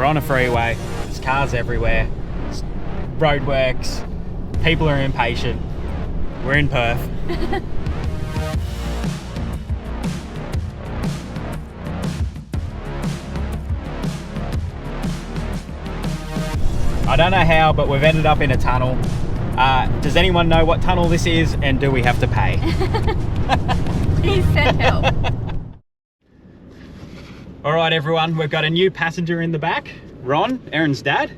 on a freeway, there's cars everywhere, there's roadworks, people are impatient. We're in Perth. I don't know how, but we've ended up in a tunnel. Does anyone know what tunnel this is, and do we have to pay? Please send help. All right, everyone, we've got a new passenger in the back, Ron, Erin's dad.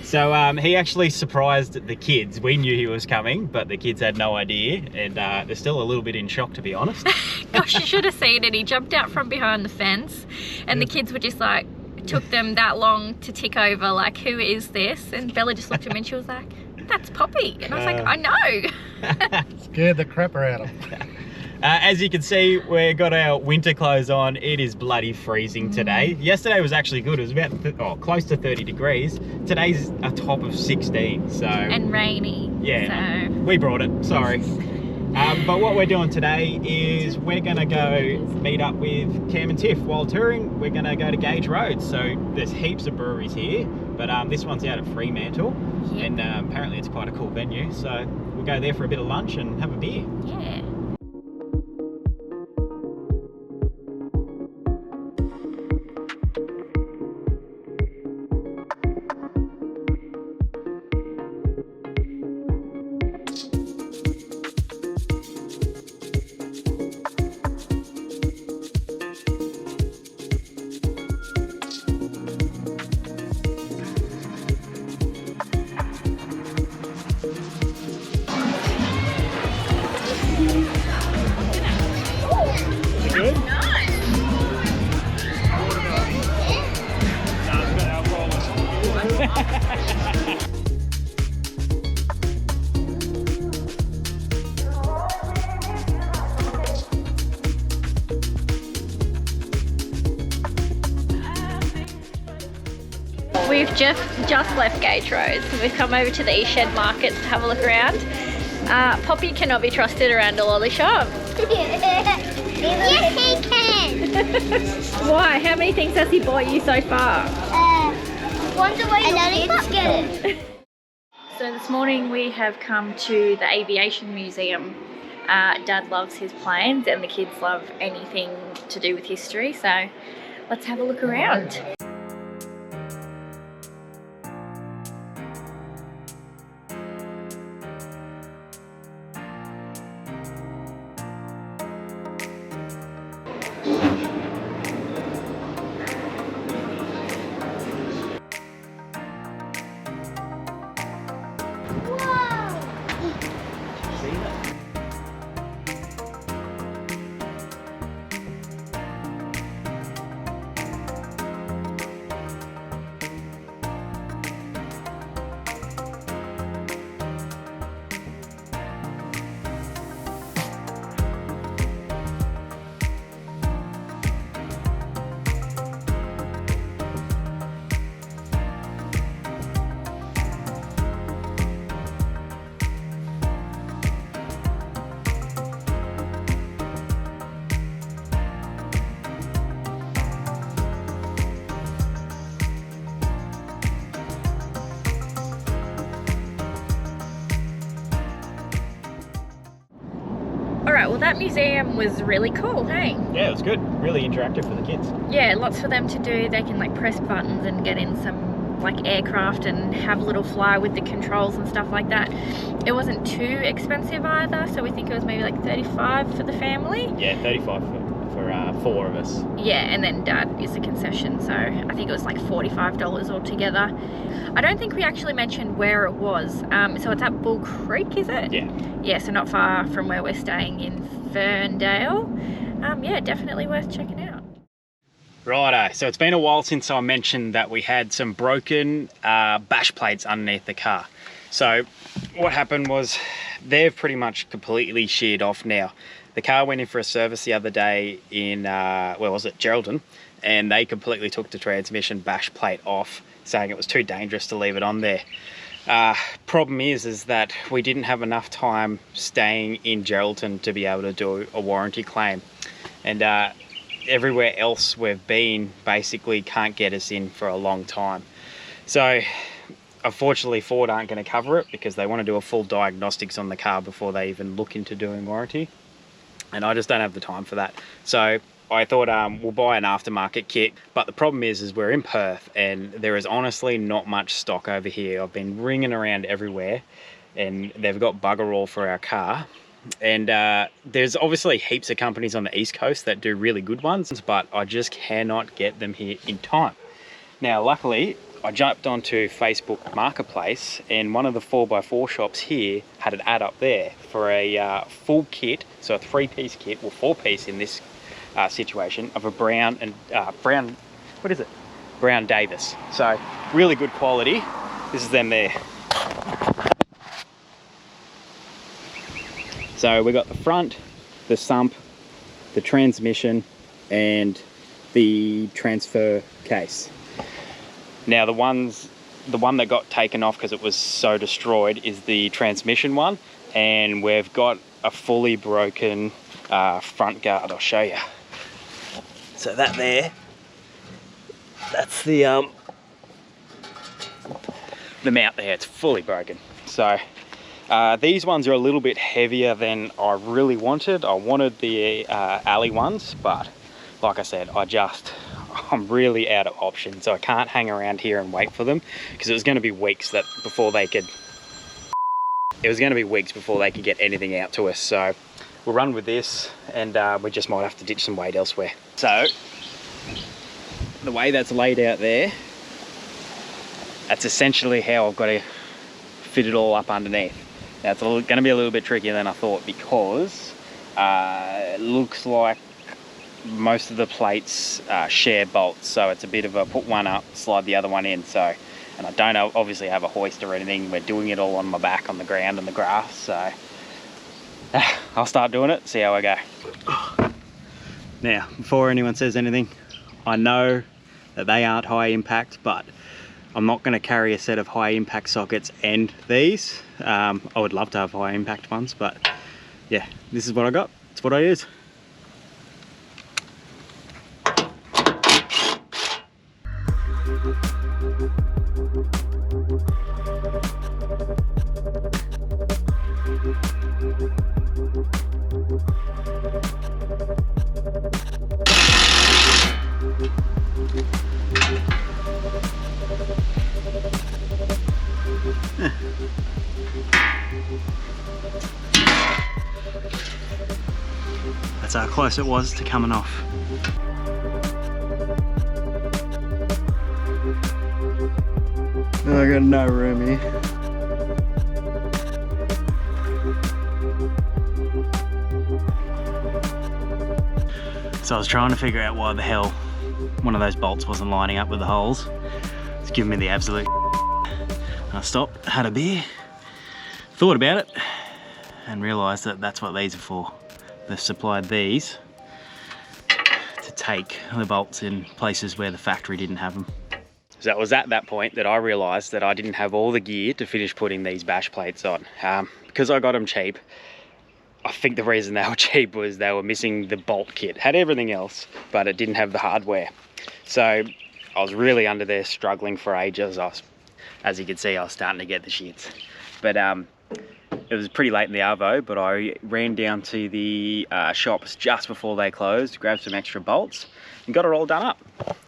So he actually surprised the kids. We knew he was coming, but the kids had no idea, and they're still a little bit in shock, to be honest. Gosh, you should have seen it. He jumped out from behind the fence, and the kids were just like, it took them that long to tick over, like, who is this? And Bella just looked at me and she was like, that's Poppy. And I was like, I know. Scared the crapper out of him. As you can see, we've got our winter clothes on. It is bloody freezing today. Yesterday was actually good. It was about close to 30 degrees. Today's a top of 16. So and rainy. Yeah, so. we brought it. Sorry. But what we're doing today is we're going to go meet up with Cam and Tiff while touring. We're going to go to Gage Road. So there's heaps of breweries here, but this one's out at Fremantle, and apparently it's quite a cool venue. So we'll go there for a bit of lunch and have a beer. Yeah. We've just left Gage Road, so we've come over to the iCheck markets to have a look around. Poppy cannot be trusted around a lolly shop. Yes, he can. Why? How many things has he bought you so far? Wonder where your kids get it. So this morning we have come to the Aviation Museum. Dad loves his planes and the kids love anything to do with history, so let's have a look around. Alright, well that museum was really cool, hey? Yeah, it was good. Really interactive for the kids. Yeah, lots for them to do. They can like press buttons and get in some like aircraft and have a little fly with the controls and stuff like that. It wasn't too expensive either, so we think it was maybe like 35 for the family. Yeah, 35 for 4 of us. Yeah, and then Dad is a concession, so I think it was like $45 altogether. I don't think we actually mentioned where it was. So it's at Bull Creek, is it? Yeah. Yeah, so not far from where we're staying in Ferndale. Yeah, definitely worth checking out. Righto, so it's been a while since I mentioned that we had some broken bash plates underneath the car. So what happened was they've pretty much completely sheared off now. The car went in for a service the other day in, where was it, Geraldton, and they completely took the transmission bash plate off, saying it was too dangerous to leave it on there. Problem is that we didn't have enough time staying in Geraldton to be able to do a warranty claim. And everywhere else we've been basically can't get us in for a long time. So unfortunately Ford aren't going to cover it because they want to do a full diagnostics on the car before they even look into doing warranty, and I just don't have the time for that. So I thought we'll buy an aftermarket kit, but the problem is we're in Perth and there is honestly not much stock over here. I've been ringing around everywhere and they've got bugger all for our car. And there's obviously heaps of companies on the East Coast that do really good ones, but I just cannot get them here in time. Now, luckily, I jumped onto Facebook Marketplace and one of the 4x4 shops here had an ad up there for a full kit, so a 3-piece kit, or 4-piece in this situation, of a brown Davis. So really good quality. This is them there. So we got the front, the sump, the transmission, and the transfer case. Now the one that got taken off because it was so destroyed is the transmission one, and we've got a fully broken front guard. I'll show you. So that there, that's the mount there. It's fully broken. So these ones are a little bit heavier than I really wanted. I wanted the alley ones, but like I said, I'm really out of options. So I can't hang around here and wait for them because it was going to be weeks before they could get anything out to us. So we'll run with this, and we just might have to ditch some weight elsewhere. So the way that's laid out there, that's essentially how I've got to fit it all up underneath. Now it's going to be a little bit trickier than I thought because it looks like most of the plates share bolts, so it's a bit of a put one up, slide the other one in. So, and I don't obviously have a hoist or anything. We're doing it all on my back on the ground and the grass. So I'll start doing it, see how I go. Now, before anyone says anything, I know that they aren't high impact, but I'm not going to carry a set of high impact sockets and these. I would love to have high impact ones, but yeah, this is what I got. It's what I use. That's how close it was to coming off. I got no room here. So I was trying to figure out why the hell one of those bolts wasn't lining up with the holes. It's giving me the absolute I stopped, had a beer, thought about it, and realised that that's what these are for. They've supplied these to take the bolts in places where the factory didn't have them. So it was at that point that I realised that I didn't have all the gear to finish putting these bash plates on. Because I got them cheap, I think the reason they were cheap was they were missing the bolt kit. Had everything else, but it didn't have the hardware. So I was really under there struggling for ages. As you can see, I was starting to get the shits. But it was pretty late in the arvo, but I ran down to the shops just before they closed, grabbed some extra bolts, and got it all done up.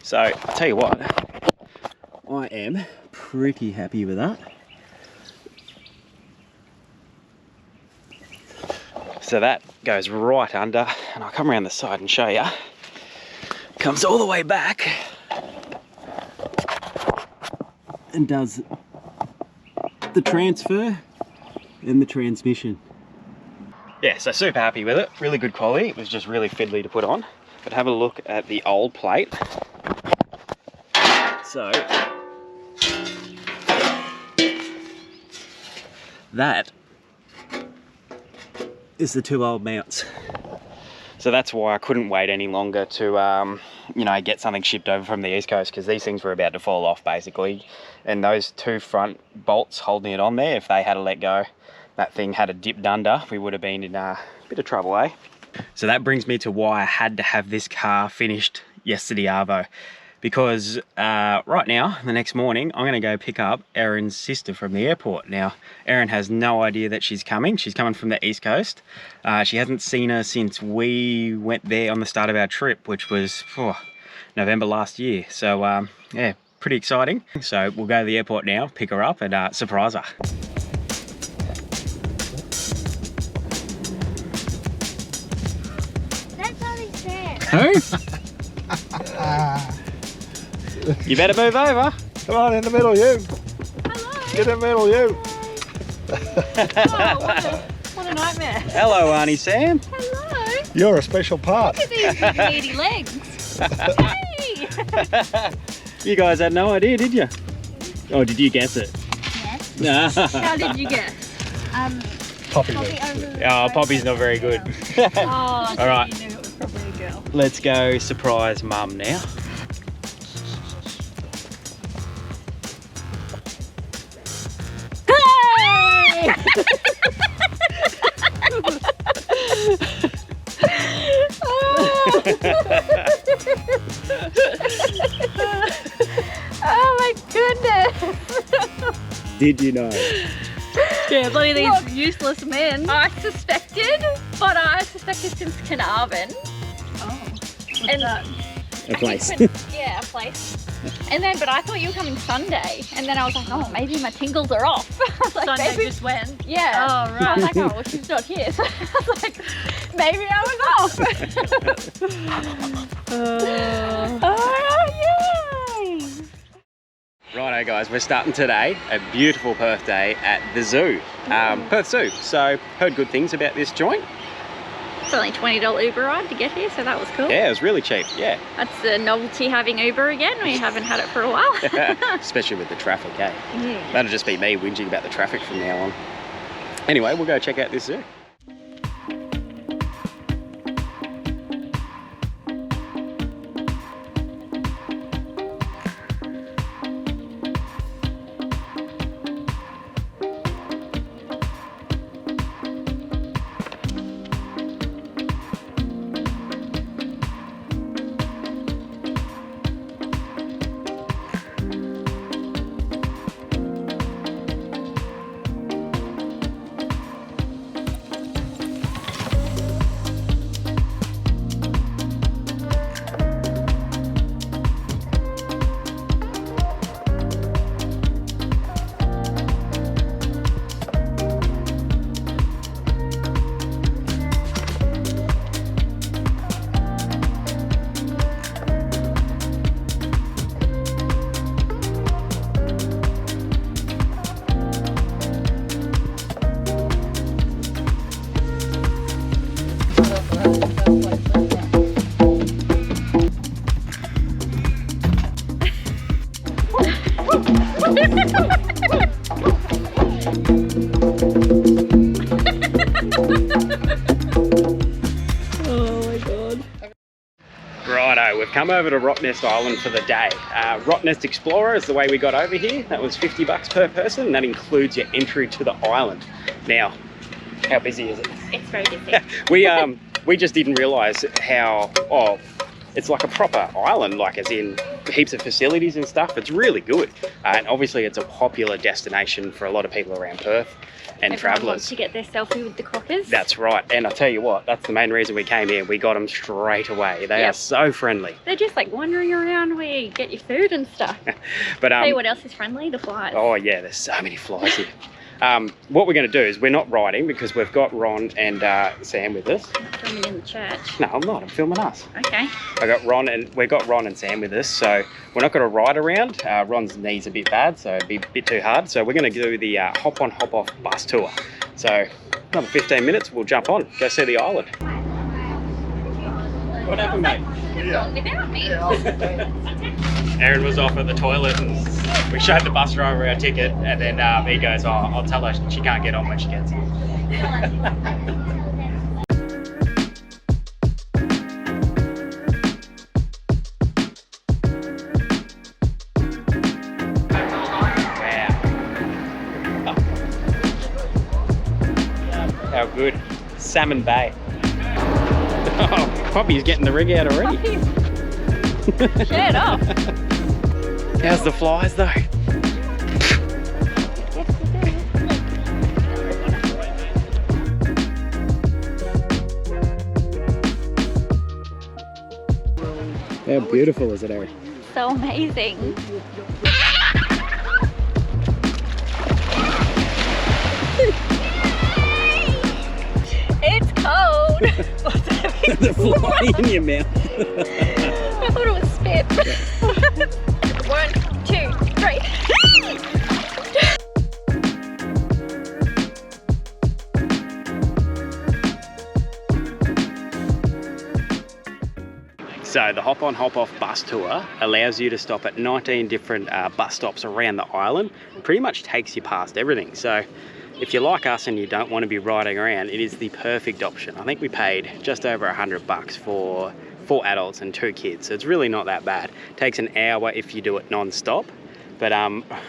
So I'll tell you what, I am pretty happy with that. So that goes right under, and I'll come around the side and show you. Comes all the way back and does the transfer and the transmission. Yeah, so super happy with it. Really good quality. It was just really fiddly to put on. But have a look at the old plate. So that is the two old mounts. So that's why I couldn't wait any longer to you know, get something shipped over from the East Coast, because these things were about to fall off basically. And those two front bolts holding it on there, if they had to let go, that thing had a dipped under, we would have been in a bit of trouble, eh? So that brings me to why I had to have this car finished yesterday arvo. because right now, the next morning, I'm going to go pick up Erin's sister from the airport. Now, Erin has no idea that she's coming. She's coming from the East Coast. She hasn't seen her since we went there on the start of our trip, which was November last year. So, yeah, pretty exciting. So we'll go to the airport now, pick her up and surprise her. That's all he said. Who? You better move over. Come on, in the middle, you. Hello. Get in the middle, you. Oh, what a nightmare. Hello, Auntie Sam. Hello. You're a special part. Look at these meaty legs. Hey. You guys had no idea, did you? Oh, did you guess it? Yes. No. How did you guess? Poppy Poppy legs. over the Oh, Poppy's not very good. Oh, All right. You knew it was probably a girl. Let's go surprise Mum now. Hey! Oh my goodness! Did you know? Yeah, look at these useless men. I suspected, but I suspected since Carnarvon. Oh, what's that? A place. Yeah, a place. And then, but I thought you were coming Sunday, and then I was like, oh, maybe my tingles are off. I was like, Sunday maybe, just went. yeah. Oh, right. I was like, oh, well, she's not here. So I was like, maybe I was off. Oh, yay! Righto guys, we're starting today, a beautiful Perth day at the zoo, Perth Zoo. So, heard good things about this joint. It's only $20 Uber ride to get here, so that was cool. Yeah, it was really cheap, yeah. That's the novelty having Uber again. We haven't had it for a while. Especially with the traffic, eh? Yeah. That'll just be me whinging about the traffic from now on. Anyway, we'll go check out this zoo. Righto, we've come over to Rottnest Island for the day. Rottnest Explorer is the way we got over here. That was $50 per person, and that includes your entry to the island. Now, how busy is it? It's very busy. We just didn't realise how, it's like a proper island, like as in heaps of facilities and stuff. It's really good. And obviously it's a popular destination for a lot of people around Perth and Everyone wants travellers. to get their selfie with the Quokkas. That's right. And I'll tell you what, that's the main reason we came here. We got them straight away. They are so friendly. They're just like wandering around where you get your food and stuff. But Tell you what else is friendly? The flies. oh yeah, there's so many flies here. What we're going to do is we're not riding because we've got Ron and Sam with us. I'm filming in the church. No, I'm not. I'm filming us. Okay. We've got Ron and Sam with us, so we're not going to ride around. Ron's knee's a bit bad, so it'd be a bit too hard. So we're going to do the hop on, hop off bus tour. So another 15 minutes, we'll jump on, go see the island. What happened, mate? Without me. Erin was off at the toilet and we showed the bus driver our ticket, and then he goes, I'll tell her she can't get on when she gets here. Wow. How good. Salmon Bay. Oh, Poppy's getting the rig out already. Shut up. How's the flies though? How beautiful is it, Ari? So amazing. It's cold. The fly in your mouth. I thought it was spit. 1, 2, 3. So the hop on hop off bus tour allows you to stop at 19 different bus stops around the island. It pretty much takes you past everything. So if you're like us and you don't want to be riding around, it is the perfect option. I think we paid just over $100 for 4 adults and 2 kids. So it's really not that bad. It takes an hour if you do it non-stop. But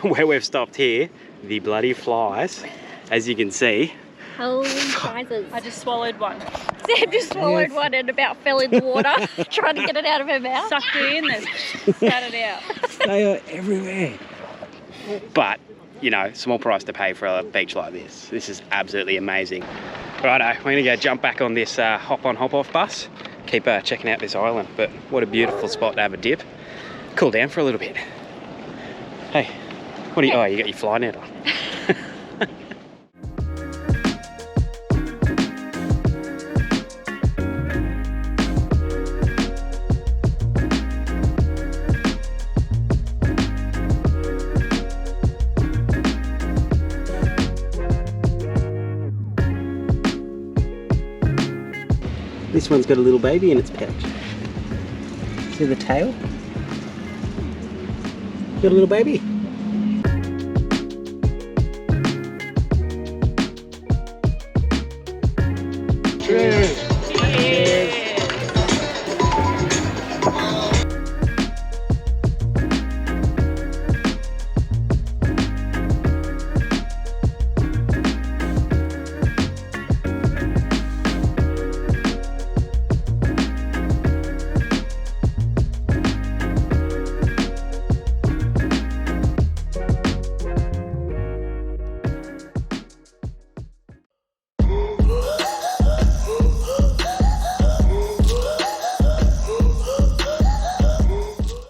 where we've stopped here, the bloody flies, as you can see. Holy prizes. I just swallowed one. Sam just swallowed one and about fell in the water, trying to get it out of her mouth. Sucked it in, then spat it out. They are everywhere. But, you know, small price to pay for a beach like this. This is absolutely amazing. Righto, we're gonna go jump back on this hop on hop off bus. Keep checking out this island, but what a beautiful spot to have a dip. Cool down for a little bit. Hey, what are you, oh, you got your fly net on. This one's got a little baby in its pouch. See the tail? Got a little baby.